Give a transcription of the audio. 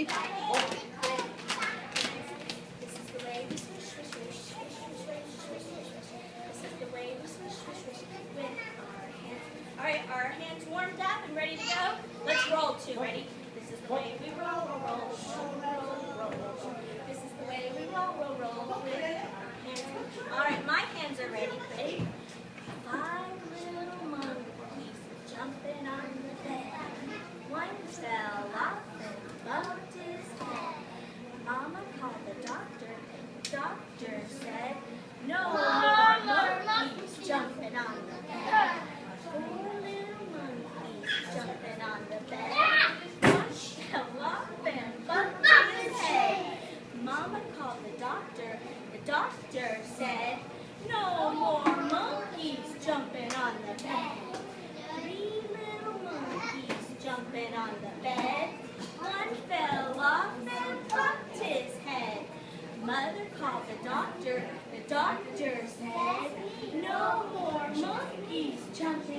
ready? This is the way we swish, swish, swish, swish, swish, swish, swish, swish, swish. This is the way we swish, swish, swish with our hands. All right, our hands warmed up and ready to go. Let's roll too. Ready? This is the way we roll, roll, roll, roll, roll, roll. This is the way we roll, roll, roll with our hands. All right, my hands are ready. Ready? 5 little monkeys jumping on the bed. One fell off and bumped his head. Mama called the doctor. The doctor said, no more monkeys jumping on the bed. 4 little monkeys jumping on the bed. One fell off and bumped his head. Mama called the doctor. The doctor said, no more monkeys jumping on the bed. 3 little monkeys jumping on the bed. One fell off and bumped his head. Mother called the doctor. The doctor said, no more monkeys jumping